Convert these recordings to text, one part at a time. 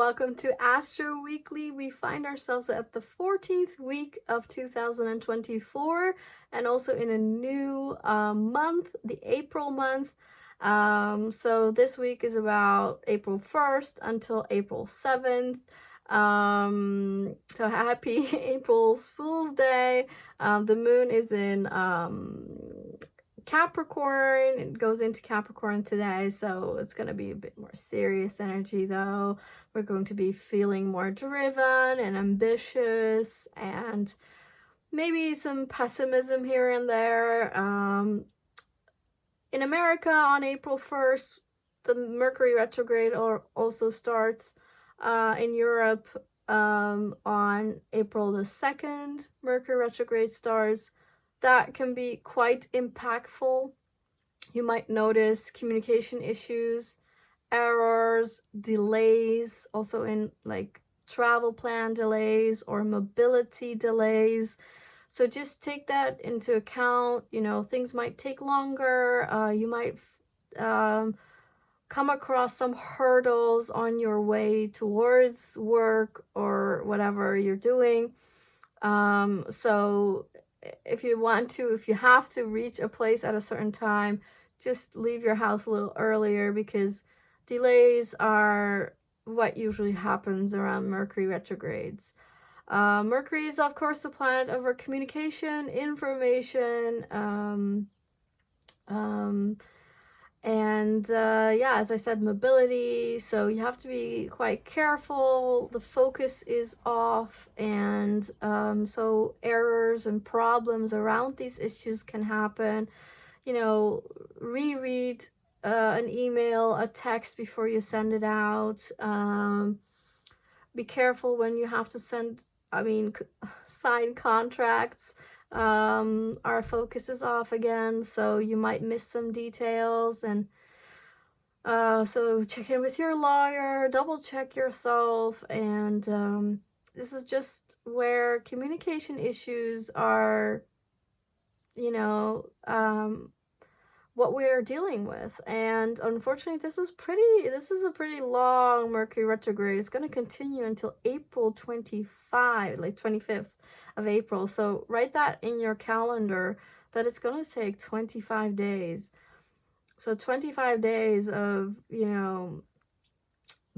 Welcome to Astro Weekly. We find ourselves at the 14th week of 2024 and also in a new month, the April month. So this week is about April 1st until April 7th. So happy April Fool's Day. The moon is in Capricorn. It goes into Capricorn today, so it's going to be a bit more serious energy though. We're going to be feeling more driven and ambitious and maybe some pessimism here and there. In America on April 1st, the Mercury retrograde also starts. In Europe on April the 2nd, Mercury retrograde starts. That can be quite impactful. You might notice communication issues, errors, delays, also in like travel plan delays or mobility delays. So just take that into account. You know, things might take longer. You might come across some hurdles on your way towards work or whatever you're doing. So if you have to reach a place at a certain time, just leave your house a little earlier, because delays are what usually happens around Mercury retrogrades. Mercury is, of course, the planet of our communication, information, yeah, as I said, mobility. So you have to be quite careful. The focus is off, and so errors and problems around these issues can happen. You know, reread an email, a text before you send it out. Be careful when you have to sign contracts. Our focus is off again, so you might miss some details, and so check in with your lawyer, double check yourself, and this is just where communication issues are, you know, what we're dealing with. And unfortunately, this is a pretty long Mercury retrograde. It's going to continue until April 25, like 25th of April. So write that in your calendar, that it's going to take 25 days. So 25 days of, you know,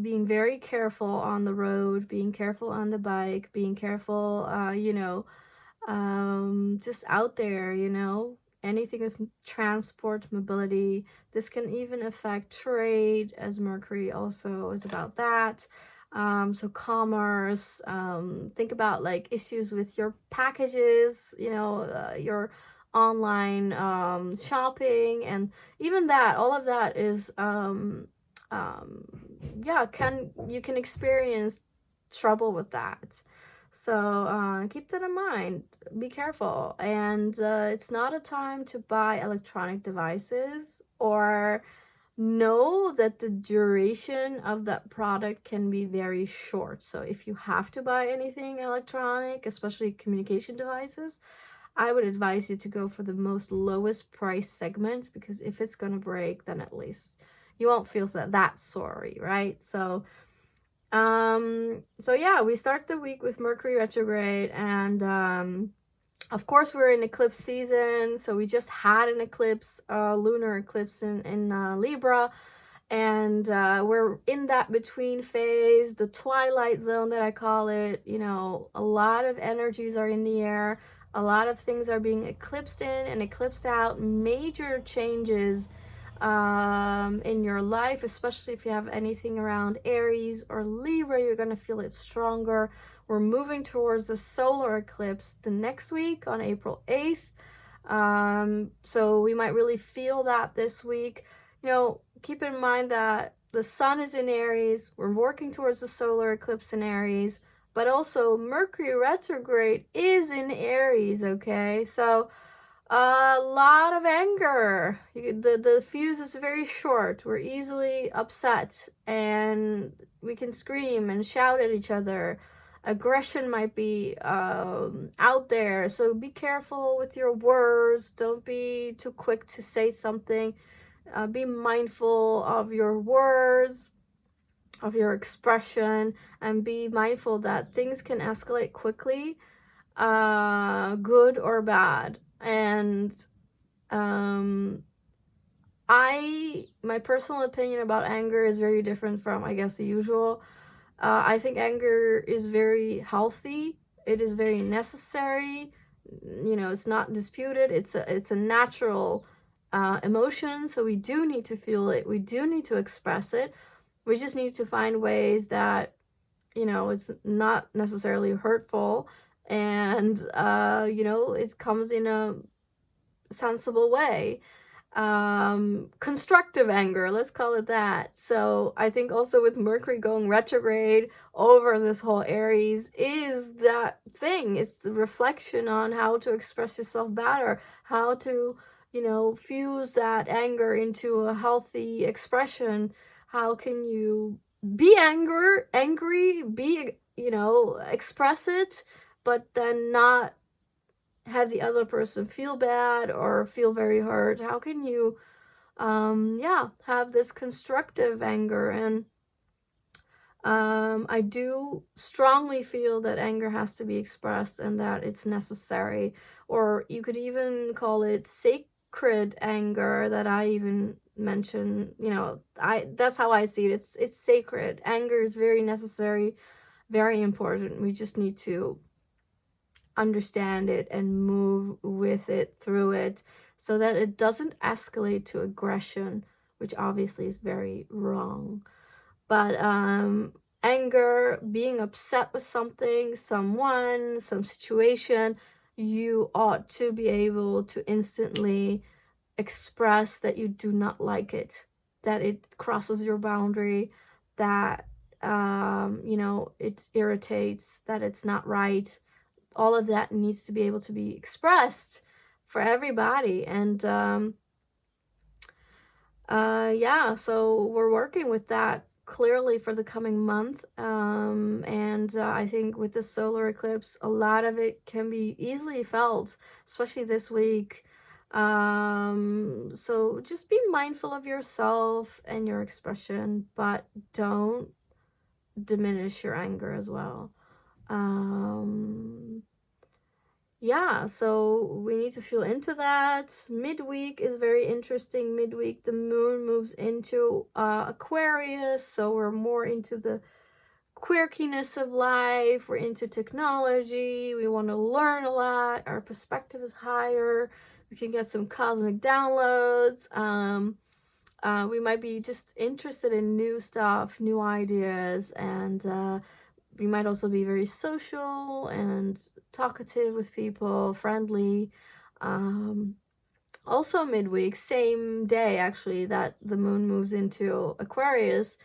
being very careful on the road, being careful on the bike, being careful, just out there, you know, anything with transport, mobility. This can even affect trade, as Mercury also is about that. So commerce, think about like issues with your packages, you know, your online shopping, and even that, all of that is you can experience trouble with that. So keep that in mind. Be careful. And it's not a time to buy electronic devices, or know that the duration of that product can be very short. So if you have to buy anything electronic, especially communication devices, I would advise you to go for the most lowest price segments, because if it's going to break, then at least you won't feel that sorry, right? So yeah, we start the week with Mercury retrograde, and of course we're in eclipse season. So we just had an eclipse, lunar eclipse in Libra, and we're in that between phase, the twilight zone that I call it. You know, a lot of energies are in the air, a lot of things are being eclipsed in and eclipsed out. Major changes in your life, especially if you have anything around Aries or Libra, you're going to feel it stronger. We're moving towards the solar eclipse the next week on April 8th. So we might really feel that this week. You know, keep in mind that the sun is in Aries. We're working towards the solar eclipse in Aries, but also Mercury retrograde is in Aries, okay? So a lot of anger. The fuse is very short. We're easily upset, and we can scream and shout at each other. Aggression might be out there, so be careful with your words. Don't be too quick to say something. Be mindful of your words. of your expression, and be mindful that things can escalate quickly, good or bad. And my personal opinion about anger is very different from, I guess, the usual. I think anger is very healthy. It is very necessary. You know, it's not disputed. It's a natural emotion. So we do need to feel it. We do need to express it. We just need to find ways that, you know, it's not necessarily hurtful, and you know, it comes in a sensible way. Constructive anger, let's call it that. So I think also with Mercury going retrograde over this whole Aries is that thing. It's the reflection on how to express yourself better, how to, you know, fuse that anger into a healthy expression. How can you be angry, be, you know, express it, but then not have the other person feel bad or feel very hurt? How can you have this constructive anger? And I do strongly feel that anger has to be expressed and that it's necessary, or you could even call it sacred anger, that I even mention. You know, that's how I see it. It's sacred. Anger is very necessary, very important. We just need to understand it and move with it, through it, so that it doesn't escalate to aggression, which obviously is very wrong. But anger, being upset with something, someone, some situation, you ought to be able to instantly express that you do not like it, that it crosses your boundary, that you know, it irritates, that it's not right. All of that needs to be able to be expressed for everybody. And yeah, so we're working with that clearly for the coming month. And I think with the solar eclipse, a lot of it can be easily felt, especially this week. So just be mindful of yourself and your expression, but don't diminish your anger as well. Yeah, so we need to feel into that. Midweek is very interesting. Midweek, the moon moves into Aquarius, so we're more into the quirkiness of life. We're into technology. We want to learn a lot. Our perspective is higher. We can get some cosmic downloads. We might be just interested in new stuff, new ideas, and we might also be very social and talkative with people, friendly. Also midweek, same day actually that the moon moves into Aquarius,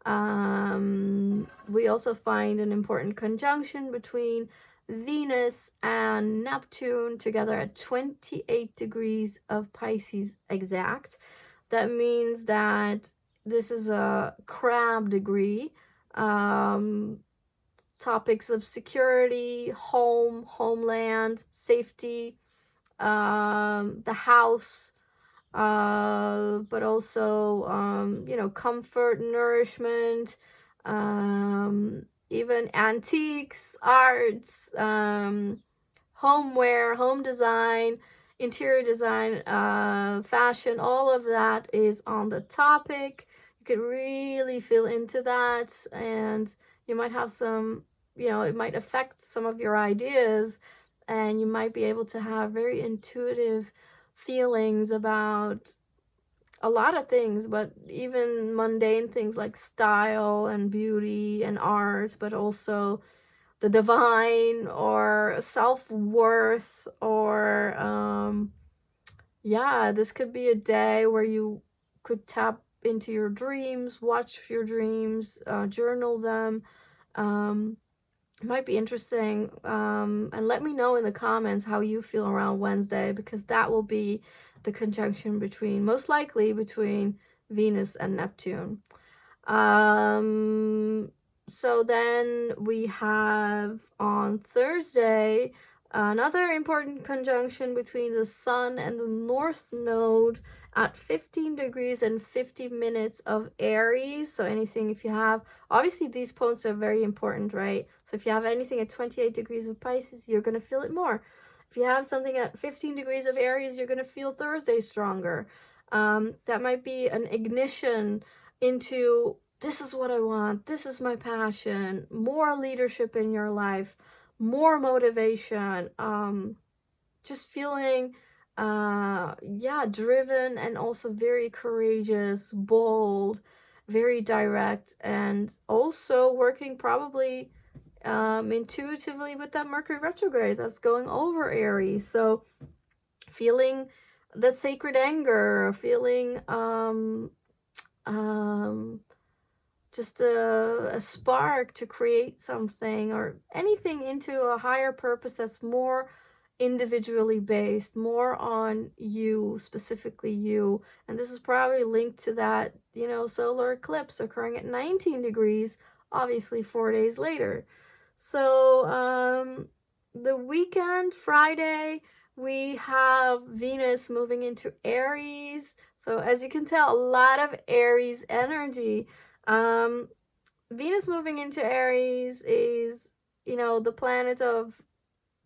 we also find an important conjunction between Venus and Neptune together at 28 degrees of Pisces exact. That means that this is a crab degree. Topics of security, home, homeland, safety, the house, but also, you know, comfort, nourishment, even antiques, arts, homeware, home design, interior design, fashion, all of that is on the topic. You could really feel into that, and you might have some, you know, it might affect some of your ideas, and you might be able to have very intuitive feelings about a lot of things, but even mundane things like style and beauty and art, but also the divine or self-worth, or yeah, this could be a day where you could tap into your dreams, watch your dreams, journal them. Might be interesting. And let me know in the comments how you feel around Wednesday, because that will be the conjunction between, most likely between Venus and Neptune. So then we have on Thursday Another important conjunction between the Sun and the North Node at 15 degrees and 50 minutes of Aries. So anything, if you have, obviously these points are very important, right? So if you have anything at 28 degrees of Pisces, you're going to feel it more. If you have something at 15 degrees of Aries, you're going to feel Thursday stronger. That might be an ignition into, this is what I want, this is my passion, more leadership in your life, more motivation, just feeling driven and also very courageous, bold, very direct, and also working probably intuitively with that Mercury retrograde that's going over Aries. So feeling the sacred anger, feeling just a spark to create something or anything into a higher purpose that's more individually based, more on you, specifically you. And this is probably linked to that, you know, solar eclipse occurring at 19 degrees, obviously 4 days later. So the weekend, Friday, we have Venus moving into Aries. So as you can tell, a lot of Aries energy. Venus moving into Aries is, you know, the planet of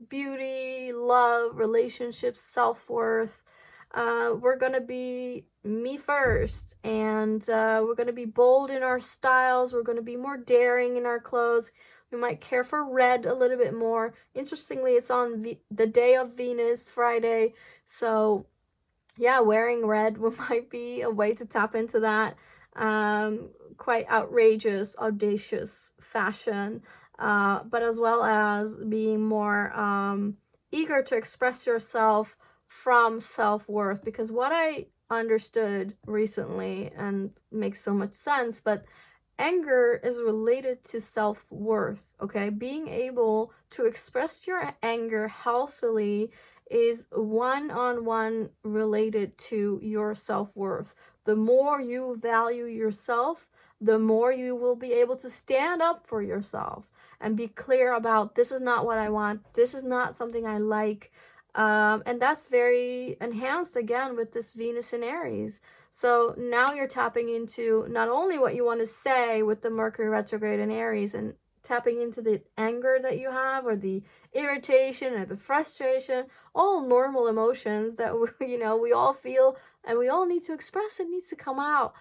beauty, love, relationships, self-worth. We're gonna be me first, and we're gonna be bold in our styles. We're gonna be more daring in our clothes. We might care for red a little bit more. Interestingly, it's on the day of Venus, Friday. So yeah, wearing red might be a way to tap into that. Quite outrageous, audacious fashion, but as well as being more eager to express yourself from self-worth. Because what I understood recently, and makes so much sense, but anger is related to self-worth, okay? Being able to express your anger healthily is one-on-one related to your self-worth. The more you value yourself, the more you will be able to stand up for yourself and be clear about, this is not what I want, this is not something I like. And that's very enhanced again with this Venus in Aries. So now you're tapping into not only what you want to say with the Mercury retrograde in Aries, and tapping into the anger that you have, or the irritation, or the frustration, all normal emotions that you know, we all feel and we all need to express. It needs to come out.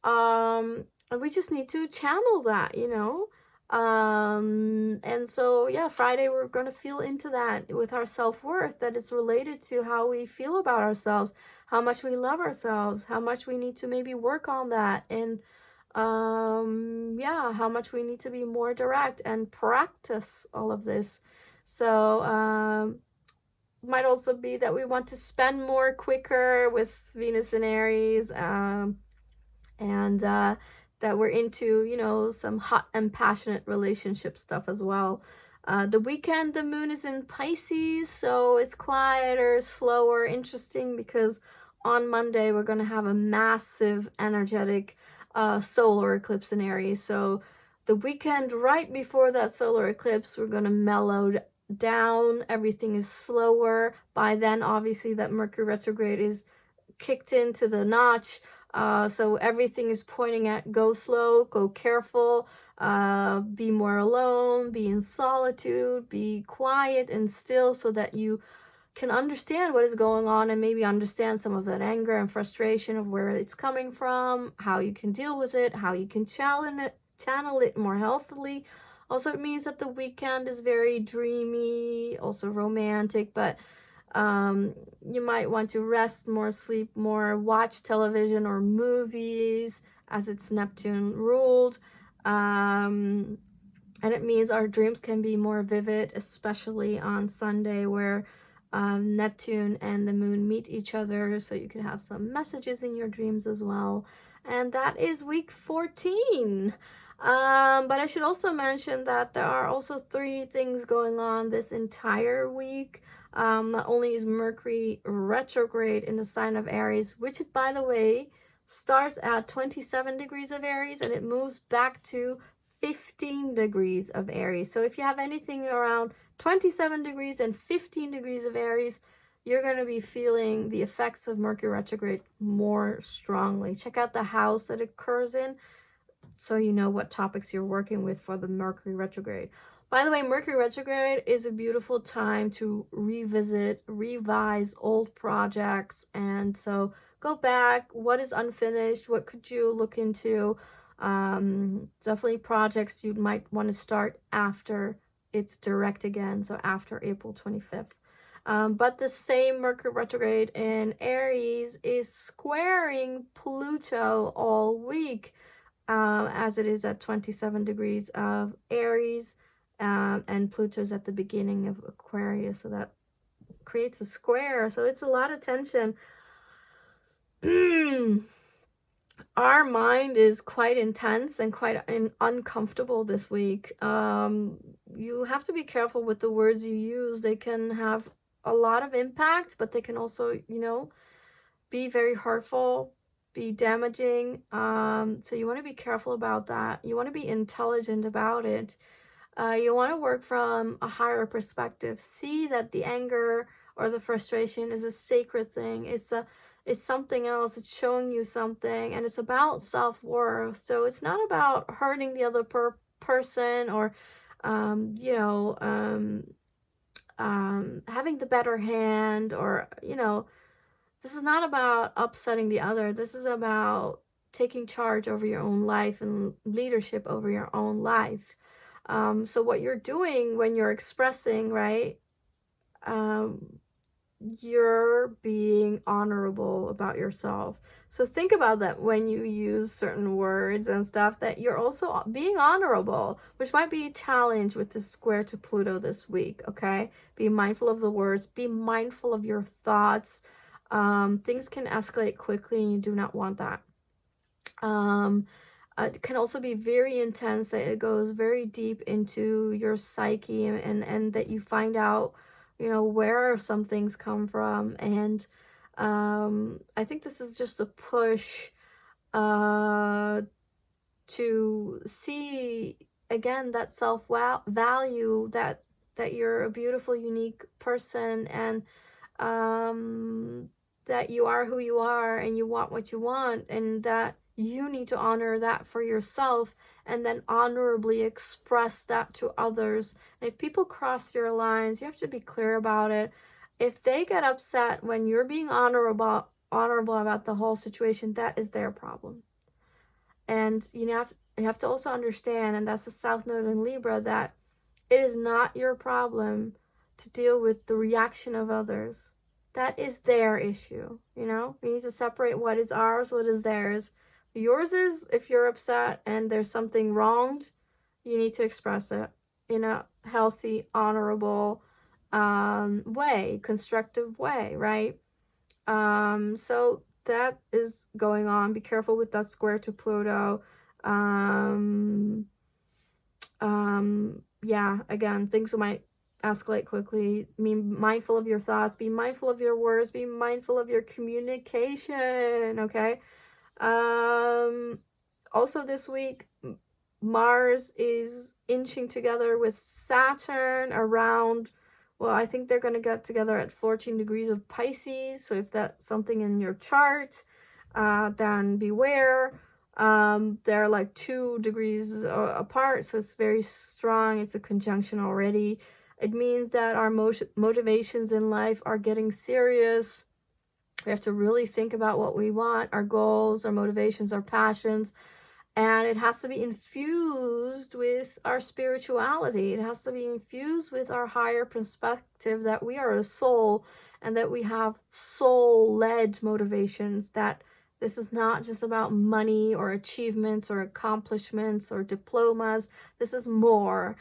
And we just need to channel that, you know. And so yeah, Friday we're going to feel into that with our self-worth, that it's related to how we feel about ourselves, how much we love ourselves, how much we need to maybe work on that, and how much we need to be more direct and practice all of this. So might also be that we want to spend more quicker with Venus in Aries, and that we're into, you know, some hot and passionate relationship stuff as well. The weekend, the moon is in Pisces, so it's quieter, slower, interesting, because on Monday we're going to have a massive energetic solar eclipse in Aries. So the weekend right before that solar eclipse, we're going to mellow down. Everything is slower. By then, obviously, that Mercury retrograde is kicked into the notch. So everything is pointing at go slow, go careful, be more alone, be in solitude, be quiet and still, so that you can understand what is going on, and maybe understand some of that anger and frustration of where it's coming from, how you can deal with it, how you can channel it more healthily. Also, it means that the weekend is very dreamy, also romantic, but you might want to rest more, sleep more, watch television or movies, as it's Neptune ruled. And it means our dreams can be more vivid, especially on Sunday, where Neptune and the moon meet each other, so you can have some messages in your dreams as well. And that is week 14. But I should also mention that there are also 3 things going on this entire week. Not only is Mercury retrograde in the sign of Aries, which, by the way, starts at 27 degrees of Aries, and it moves back to 15 degrees of Aries. So if you have anything around 27 degrees and 15 degrees of Aries, you're going to be feeling the effects of Mercury retrograde more strongly. Check out the house that it occurs in so you know what topics you're working with for the Mercury retrograde. By the way, Mercury retrograde is a beautiful time to revisit, revise old projects. And so go back, what is unfinished, what could you look into? Definitely projects you might want to start after it's direct again, so after April 25th. But the same Mercury retrograde in Aries is squaring Pluto all week, as it is at 27 degrees of Aries, and Pluto's at the beginning of Aquarius, so that creates a square. So it's a lot of tension. Our mind is quite intense and quite uncomfortable this week. You have to be careful with the words you use. They can have a lot of impact, but they can also, you know, be very hurtful, be damaging. So you want to be careful about that. You want to be intelligent about it. You want to work from a higher perspective. See that the anger or the frustration is a sacred thing. It's something else. It's showing you something, and it's about self-worth. So it's not about hurting the other person or, you know, having the better hand, or, you know, this is not about upsetting the other. This is about taking charge over your own life and leadership over your own life. So what you're doing when you're expressing, right, you're being honorable about yourself. So think about that when you use certain words and stuff, that you're also being honorable, which might be a challenge with this square to Pluto this week, okay? Be mindful of the words, be mindful of your thoughts. Things can escalate quickly and you do not want that. It can also be very intense, that it goes very deep into your psyche, and that you find out, you know, where some things come from. And I think this is just a push to see again that self-value, that you're a beautiful, unique person, and that you are who you are, and you want what you want, and that you need to honor that for yourself, and then honorably express that to others. And if people cross your lines, you have to be clear about it. If they get upset when you're being honorable about the whole situation, that is their problem. And you have to also understand, and that's the South Node in Libra, that it is not your problem to deal with the reaction of others. That is their issue, you know? We need to separate what is ours, what is theirs. Yours is, if you're upset and there's something wronged, you need to express it in a healthy, honorable way, constructive way, right? So that is going on. Be careful with that square to Pluto. Yeah, again, things might escalate quickly. Be mindful of your thoughts, be mindful of your words, be mindful of your communication, okay? Also this week, Mars is inching together with Saturn around, well, I think they're going to get together at 14 degrees of Pisces. So if that's something in your chart, then beware. They're like 2 degrees apart, so it's very strong. It's a conjunction already. It means that our motivations in life are getting serious. We have to really think about what we want, our goals, our motivations, our passions, and it has to be infused with our spirituality. It has to be infused with our higher perspective that we are a soul, and that we have soul-led motivations, that this is not just about money or achievements or accomplishments or diplomas. This is more,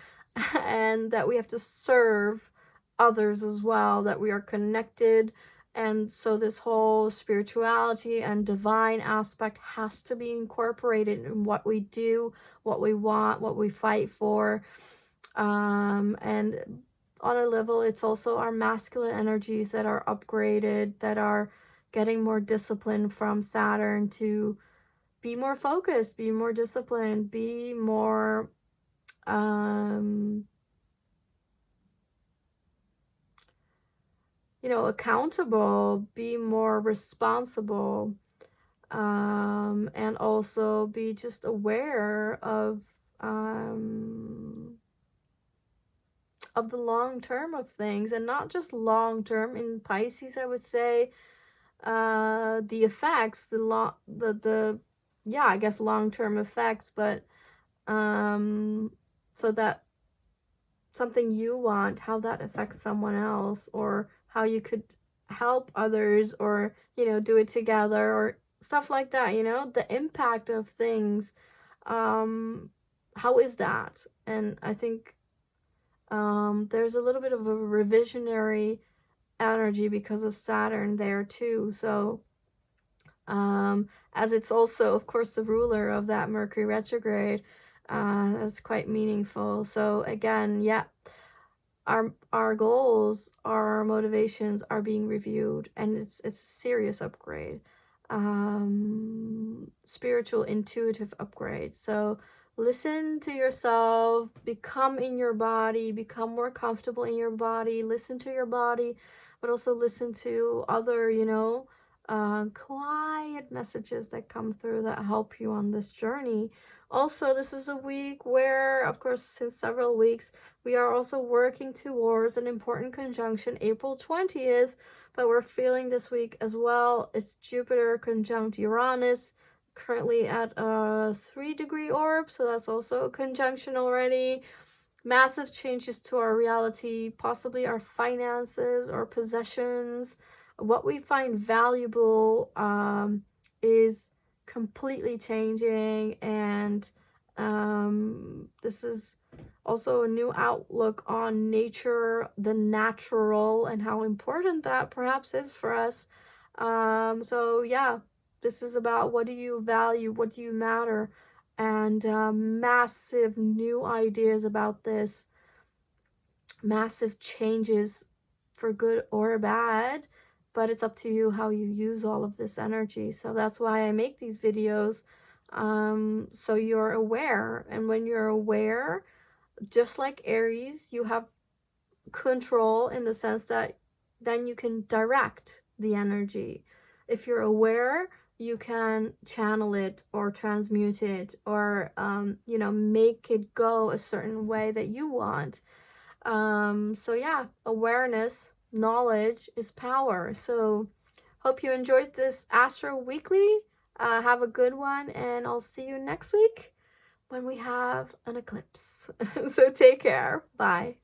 and that we have to serve others as well, that we are connected. And so this whole spirituality and divine aspect has to be incorporated in what we do, what we want, what we fight for. And on a level, it's also our masculine energies that are upgraded, that are getting more discipline from Saturn to be more focused, be more disciplined, be more you know, accountable, be more responsible, and also be just aware of the long term of things, and not just long term in Pisces, I would say, the effects, the yeah, I guess long term effects, but so that something you want, how that affects someone else, or how you could help others, or, you know, do it together, or stuff like that, you know, the impact of things. How is that? And I think there's a little bit of a revisionary energy because of Saturn there too. So as it's also, of course, the ruler of that Mercury retrograde, that's quite meaningful. So again, yeah, our goals, our motivations are being reviewed, and it's a serious upgrade, spiritual, intuitive upgrade. So listen to yourself, become in your body, become more comfortable in your body, listen to your body, but also listen to other, you know, quiet messages that come through that help you on this journey. Also, this is a week where, of course, since several weeks, we are also working towards an important conjunction, April 20th, but we're feeling this week as well. It's Jupiter conjunct Uranus, currently at a 3-degree orb, so that's also a conjunction already. Massive changes to our reality, possibly our finances or possessions. What we find valuable is completely changing, and this is also a new outlook on nature, the natural, and how important that perhaps is for us. So yeah, this is about what do you value, what do you matter, and massive new ideas about this, massive changes for good or bad, but it's up to you how you use all of this energy. So that's why I make these videos, so you're aware. And when you're aware, just like Aries, you have control in the sense that then you can direct the energy. If you're aware, you can channel it or transmute it, or you know, make it go a certain way that you want. So yeah, awareness, knowledge is power. So hope you enjoyed this Astro Weekly. Have a good one, and I'll see you next week when we have an eclipse. So take care. Bye.